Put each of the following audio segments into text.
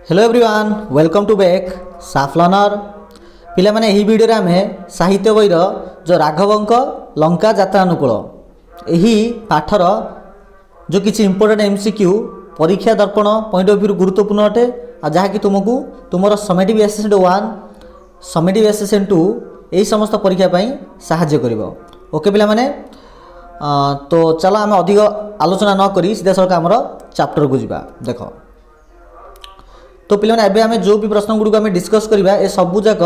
Hello everyone welcome to back साफ learner पिला माने एही वीडियो रे आमे साहित्य बहिर जो राघवंक लंका यात्रा अनुकूल एही पाठर जो किछि इंपोर्टेंट एमसीक्यू परीक्षा दर्पण पॉइंट ऑफ व्यू गुरुत्वपूर्ण अटे आ जहा कि तुमको तुमर समेटिव असेसमेंट 1 समेटिव असेसमेंट 2 एही समस्त परीक्षा पई सहाय्य करिवो। ओके पिला माने तो चलो आमे अधिक आलोचना न करी सीधा सळक हमर चैप्टर को जिबा। देखो तो पिलाने एबे आमे जो भी प्रश्न गुडी को आमे डिस्कस करिबा ए सबु जाक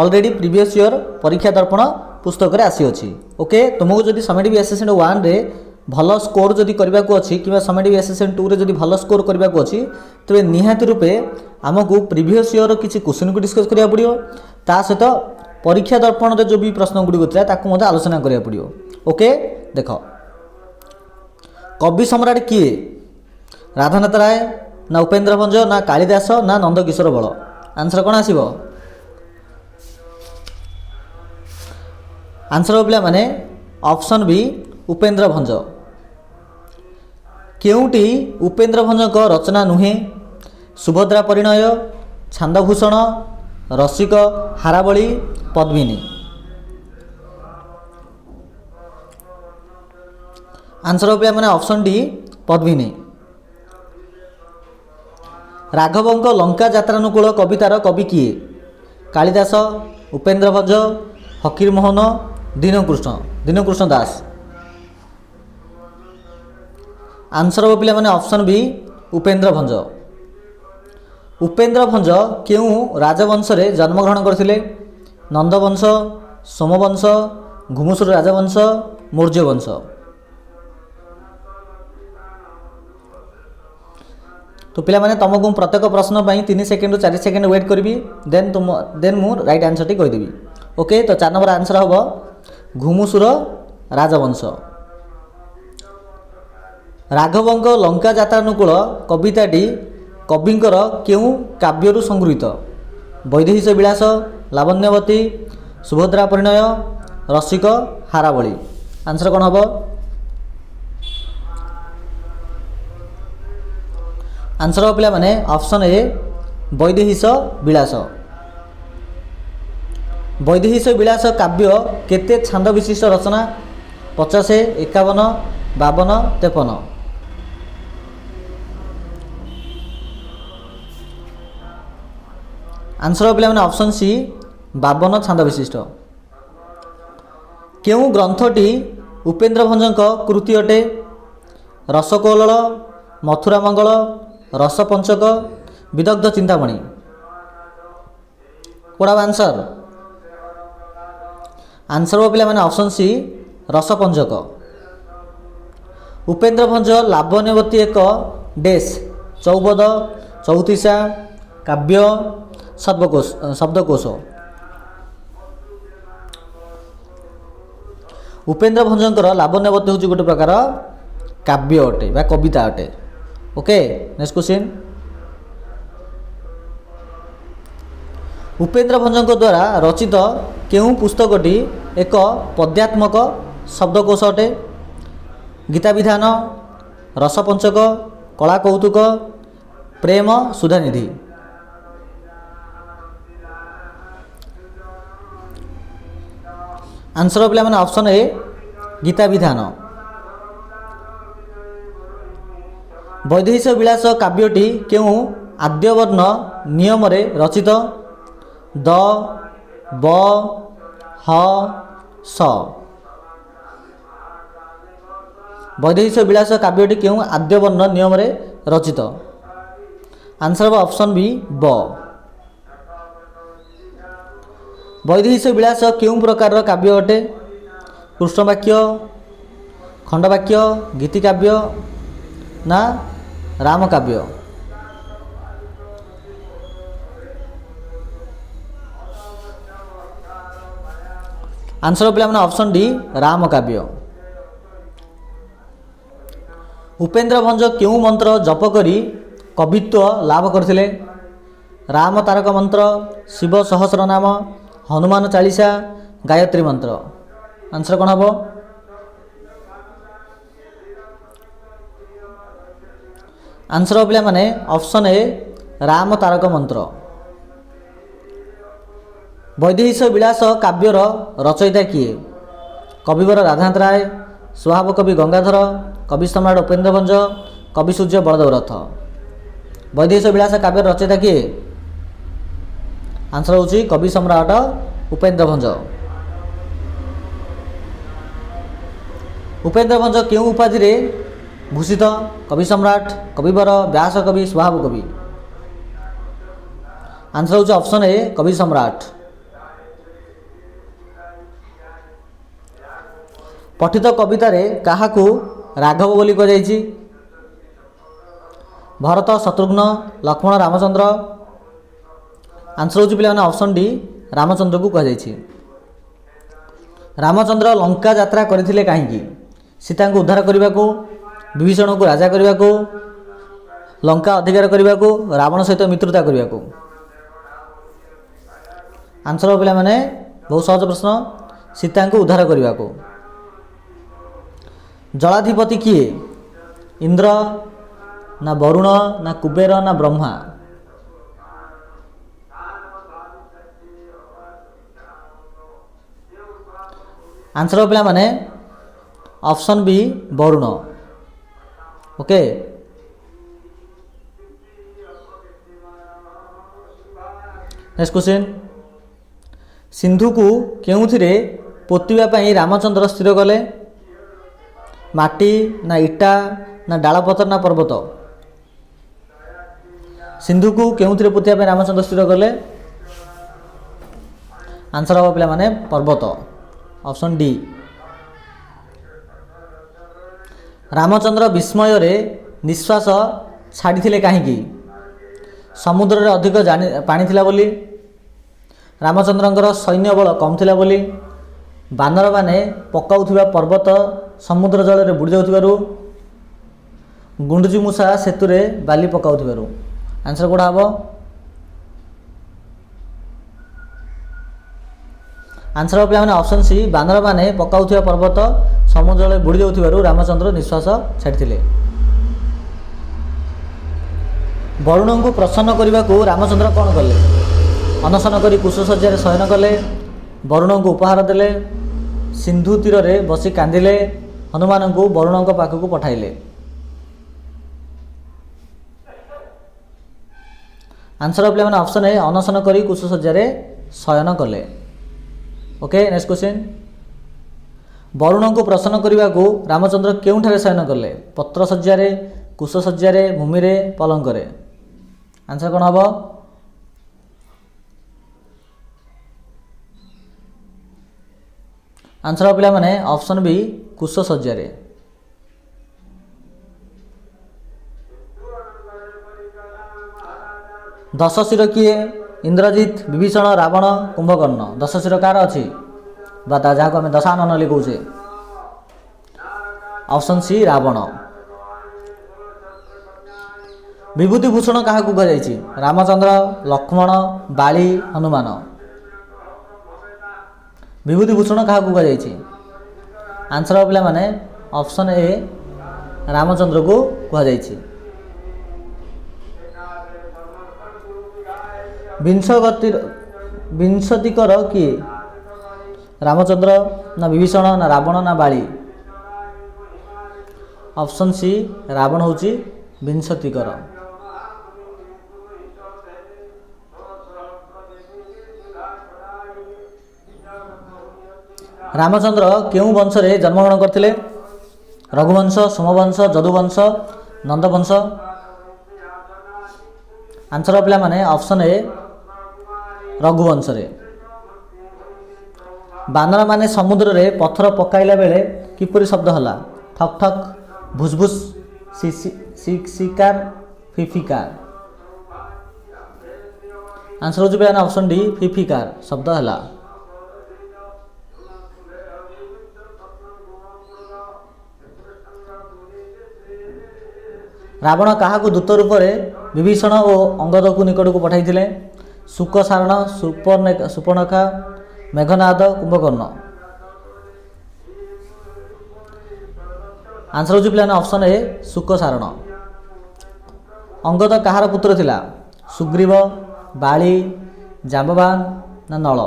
ऑलरेडी प्रीवियस ईयर परीक्षा दर्पण पुस्तक रे आसी अछि। ओके तुमको जदि समेटिव असेसमेंट 1 रे भलो स्कोर जदि करबा को अछि किबा समेटिव असेसमेंट 2 रे जदि भलो स्कोर करबा को अछि तबे निहाती रूपे हमकु प्रीवियस ईयर किछि क्वेश्चन को डिस्कस करिया पड़ियो ता सहित परीक्षा दर्पण रे जो भी प्रश्न गुडी को ताकू मते आलोचना करिया पड़ियो। ओके देखो कवि सम्राट किए राधानाथ राय ना उपेन्द्र भंज ना कालिदास ना नंदकिशोर बल आंसर कौन आसीबो आंसर पिला माने ऑप्शन बी उपेन्द्र भंज। केउटी उपेन्द्र भंजक रचना नुहे सुभद्रा परिणय छांदभूषण रसिक हारावली पद्मिनी आंसर पिला माने ऑप्शन डी पद्मिनी। राघवंक लंका यात्रानुकूल कवितार कवि किए कालिदास उपेन्द्र भंज फकीर मोहन दीनकृष्ण दास आंसर पिला माने ऑप्शन बी उपेन्द्र भंज। उपेन्द्र भंज केउ राजवंश रे जन्मग्रहण करथिले नंदवंश सोमवंश घुमुसुर राजवंश मौर्य वंश। तो पिला माने तुमको प्रत्येक प्रश्न पाई 3 सेकंड रु 4 सेकंड वेट करी देन मु राइट आंसर टी कहि देबी। ओके तो 4 नंबर आंसर हबो घुमुसुर राजवंश। राघवंक लंका यात्रानुकूल कविताटी कविंकर केउ काव्यरु संगृहीत वैदेहीश विलास लावण्यवती सुभद्रा परिणय रसिक हारावली आंसर कौन हबो आंसर पिला माने ऑप्शन ए वैदेहीश विलास। वैदेहीश विलास काव्य केते छांद विशिष्ट रचना 50 51 52 53 आंसर पिला माने ऑप्शन सी 52 छांद विशिष्ट। केउ ग्रंथटी उपेन्द्र भंजक कृति अटे रसकौल मथुरा मंगल रसपंचक विदग्ध चिंतामणि कोड़ा आंसर आंसर पिला माने ऑप्शन सी रसपंचक। उपेन्द्र भंज लावण्यवती एक डेस चौबद चौतीसा काव्य शब्दकोश। उपेन्द्र भंजकर लावण्यवती हूँ गोटे प्रकार काव्य अटे बा कविता अटे। ओके नेक्स्ट क्वेश्चन उपेन्द्र भंजक द्वारा रचित केउ पुस्तकटी एक पद्यात्मक शब्दकोश अटे गीता विधान रसपंचक कला कौतुक प्रेम सुधानिधि आंसर पिला माने ऑप्शन ए गीता विधान। वैदेहीश विलास काव्यटी केउ आद्यवर्ण नियम रे रचित द ब ह स वैदेहीश विलास काव्यटी केउ आद्यवर्ण नियम रे रचित आंसर ऑप्शन बी ब। वैदेहीश विलास केउ प्रकार काव्य अटे कृष्णवाक्य खंडवाक्य गीतिकाव्य ना राम काव्य आंसर पिला माने ऑप्शन डी राम काव्य। उपेन्द्र भंज केउ मंत्र जप करी कवित्व लाभ करथिले राम तारक मंत्र शिव सहस्र नाम हनुमान चालीसा गायत्री मंत्र आंसर कौन हबो आंसर पिला माने ऑप्शन ए ରାମ ତାରକ ମନ୍ତ୍ର। ବୈଦେହୀଶ ବିଳାସ କାବ୍ୟର ରଚୟିତା କିଏ? କବିବର ରାଧାନାଥ ରାୟ, ସ୍ୱଭାବ କବି ଗଙ୍ଗାଧର, କବି ସମ୍ରାଟ ଉପେନ୍ଦ୍ର ଭଞ୍ଜ, କବି ସୂର୍ଯ୍ୟ ବଳଦେବ ରଥ। ବୈଦେହୀଶ ବିଳାସ କାବ୍ୟର ରଚୟିତା କିଏ? ଆନ୍ସର ହେଉଛି କବି ସମ୍ରାଟ ଉପେନ୍ଦ୍ର ଭଞ୍ଜ। ଉପେନ୍ଦ୍ର ଭଞ୍ଜ କେଉଁ ଉପାଧିରେ ଭୂଷିତ? କବି ସମ୍ରାଟ, କବିବର, ବ୍ୟାସ କବି, ସ୍ୱଭାବ କବି। ଆନ୍ସର ହେଉଛି ଅପସନ୍ ଏ କବି ସମ୍ରାଟ। ପଠିତ କବିତାରେ କାହାକୁ ରାଘବ ବୋଲି କୁହାଯାଇଛି? ଭରତ, ଶତ୍ରୁଘ୍ନ, ଲକ୍ଷ୍ମଣ, ରାମଚନ୍ଦ୍ର। ଆନ୍ସର ହେଉଛି ପିଲାମାନେ ଅପସନ୍ ଡି ରାମଚନ୍ଦ୍ରକୁ କୁହାଯାଇଛି। ରାମଚନ୍ଦ୍ର ଲଙ୍କା ଯାତ୍ରା କରିଥିଲେ କାହିଁକି? ସୀତାଙ୍କୁ ଉଦ୍ଧାର କରିବାକୁ, ବିଭୀଷଣକୁ ରାଜା କରିବାକୁ, ଲଙ୍କା ଅଧିକାର କରିବାକୁ, ରାବଣ ସହିତ ମିତ୍ରତା କରିବାକୁ। ଆନ୍ସର ପିଲାମାନେ ବହୁତ ସହଜ ପ୍ରଶ୍ନ, ସୀତାଙ୍କୁ ଉଦ୍ଧାର କରିବାକୁ। ଜଳାଧିପତି କିଏ? ଇନ୍ଦ୍ର ନା ବରୁଣ ନା କୁବେର ନା ବ୍ରହ୍ମା? ଆନ୍ସର ପିଲାମାନେ option B Varun. Okay, next question. ସିନ୍ଧୁକୁ କେଉଁଥିରେ ପୋତିବା ପାଇଁ ରାମଚନ୍ଦ୍ର ସ୍ଥିର କଲେ? ମାଟି ନା ଇଟା ନା ଡାଳପତ୍ର ନା ପର୍ବତ? ସିନ୍ଧୁକୁ କେଉଁଥିରେ ପୋତିବା ପାଇଁ ରାମଚନ୍ଦ୍ର ସ୍ଥିର କଲେ? ଆନ୍ସର ହେବ ପିଲାମାନେ ପର୍ବତ, ଅପସନ୍ ଡି। ରାମଚନ୍ଦ୍ର ବିସ୍ମୟରେ ନିଶ୍ୱାସ ଛାଡ଼ିଥିଲେ କାହିଁକି? ସମୁଦ୍ରରେ ଅଧିକ ପାଣି ଥିଲା ବୋଲି, ରାମଚନ୍ଦ୍ରଙ୍କର ସୈନ୍ୟବଳ କମ୍ ଥିଲା ବୋଲି, ବାନରମାନେ ପକାଉଥିବା ପର୍ବତ ସମୁଦ୍ର ଜଳରେ ବୁଡ଼ି ଯାଉଥିବାରୁ, ଗୁଣ୍ଡୁଚି ମୂଷା ସେତୁରେ ବାଲି ପକାଉଥିବାରୁ। ଆନ୍ସର କେଉଁଟା ହେବ? ଆନ୍ସର ହେବ ପିଲାମାନେ ଅପସନ୍ ସି, ବାନରମାନେ ପକାଉଥିବା ପର୍ବତ ସମୁଦ୍ର ଜଳରେ ବୁଡ଼ି ଯାଉଥିବାରୁ ରାମଚନ୍ଦ୍ର ନିଶ୍ୱାସ ଛାଡ଼ିଥିଲେ। ବରୁଣଙ୍କୁ ପ୍ରସନ୍ନ କରିବାକୁ ରାମଚନ୍ଦ୍ର କ'ଣ କଲେ? ଅନଶନ କରି କୁଶଶଯ୍ୟାରେ ଶୟନ କଲେ, ବରୁଣଙ୍କୁ ଉପହାର ଦେଲେ, ସିନ୍ଧୁ ତୀରରେ ବସି କାନ୍ଦିଲେ, ହନୁମାନଙ୍କୁ ବରୁଣଙ୍କ ପାଖକୁ ପଠାଇଲେ। ଆନ୍ସର ପିଲାମାନେ ଅପସନ୍ ଏ, ଅନଶନ କରି କୁଶଶଯ୍ୟାରେ ଶୟନ କଲେ। Okay, next question. ବରୁଣଙ୍କୁ ପ୍ରସନ୍ନ କରିବାକୁ ରାମଚନ୍ଦ୍ର କେଉଁଠାରେ ଶୟନ କଲେ? ପତ୍ର ଶଯ୍ୟାରେ, କୁଶଶଯ୍ୟାରେ, ଭୂମିରେ, ପଲଙ୍କରେ। ଆନ୍ସର କ'ଣ ହେବ? ଆନ୍ସର ପିଲାମାନେ ଅପସନ୍ ବି କୁଶଶଯ୍ୟାରେ। ଦଶଶିର କିଏ? ଇନ୍ଦ୍ରଜିତ୍, ବିଭୀଷଣ, ରାବଣ, କୁମ୍ଭକର୍ଣ୍ଣ। ଦଶଶିର କାହାର ଅଛି? ବା ଯାହାକୁ ଆମେ ଦଶାନନ ବୋଲି କହୁଛେ। Option C Ravana. ବିଭୂତିଭୂଷଣ କାହାକୁ କୁହାଯାଇଛି? ରାମଚନ୍ଦ୍ର, ଲକ୍ଷ୍ମଣ, ବାଳି, ହନୁମାନ। ବିଭୂତିଭୂଷଣ କାହାକୁ କୁହାଯାଇଛି? ଆନ୍ସର ପିଲାମାନେ ଅପସନ୍ ଏ ରାମଚନ୍ଦ୍ରକୁ କୁହାଯାଇଛି। ବିଂଶତିକର କିଏ? ରାମଚନ୍ଦ୍ର ନା ବିଭୀଷଣ ନା ରାବଣ ନା ବାଳି? ଅପସନ୍ ସି ରାବଣ ହେଉଛି ବିଂଶତିକର। ରାମଚନ୍ଦ୍ର କେଉଁ ବଂଶରେ ଜନ୍ମଗ୍ରହଣ କରିଥିଲେ? ରଘୁବଂଶ, ସୋମବଂଶ, ଯଦୁବଂଶ, ନନ୍ଦବଂଶ। ଆନ୍ସର ପିଲାମାନେ ଅପସନ୍ ଏ ରଘୁବଂଶରେ। ବାନରମାନେ ସମୁଦ୍ରରେ ପଥର ପକାଇଲା ବେଳେ କିପରି ଶବ୍ଦ ହେଲା? ଠକ୍ ଠକ୍, ଭୁସ୍ ଭୁସ୍, ଶିକାର, ଫିଫିକାର। ଆନ୍ସର ହେଉଛି ପିଲାମାନେ ଅପସନ୍ ଡି ଫିଫିକାର ଶବ୍ଦ ହେଲା। ରାବଣ କାହାକୁ ଦୂତ ରୂପରେ ବିଭୀଷଣ ଓ ଅଙ୍ଗଦକୁ ନିକଟକୁ ପଠାଇଥିଲେ? ଶୁକ, ସାରଣ, ସୁପର୍ଣ୍ଣଖା, ମେଘନାଦ, କୁମ୍ଭକର୍ଣ୍ଣ। ଆନ୍ସର ହେଉଛି ପିଲାମାନେ ଅପସନ୍ ଏ ଶୁକ, ସାରଣ। ଅଙ୍ଗଦ କାହାର ପୁତ୍ର ଥିଲା? ସୁଗ୍ରୀବ, ବାଳି, ଜାମ୍ବବାନ ନା ନଳ?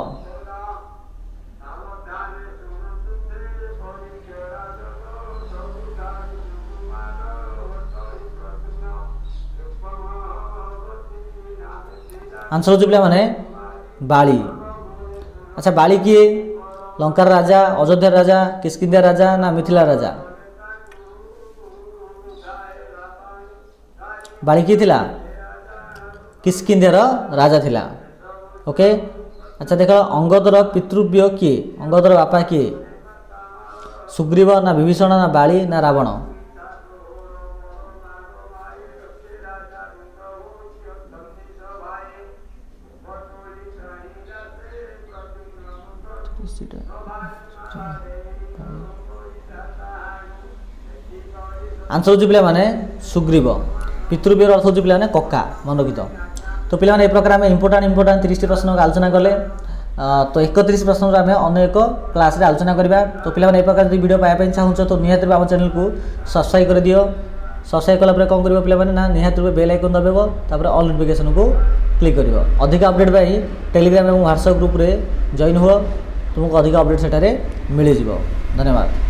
आंसर हो पिलाने बाली। अच्छा बाली किए? लंकार राजा, अयोध्या राजा, किष्किंध्या राजा ना मिथिला राजा? बाली किए थिला? किष्किंध्यार राजा थिला। ओके। अच्छा देख अंगदर पितृव्य किए? अंगदर बापा किए? सुग्रीव ना विभीषण ना बाली ना रावण? आंसर हो पिलाने सुग्रीव। पितृव्यर अर्थ हो पिलाने कक्का, मन रखी तो पिलाने ए प्रकार आम इंपोर्टाट 30 प्रश्न आलोचना कले। तो 31 प्रश्न आम अन्य एक क्लास रे आलोचना करवा। तो पिलाने ए प्रकार वीडियो पाइबा चाहूँ तो निहाती आम चैनल को सब्सक्राइब कर दियो। सब्सक्राइब कला कौन कर पिलाने ना निहाती बेल आइकन दबाइब, तापर ऑल नोटिफिकेशन को क्लिक कर। अधिक अपडेट पाई टेलीग्राम और व्हाट्सएप ग्रुप रे जॉइन हुआ, तुमको अधिक अपडेट सेठारे मिल। धन्यवाद।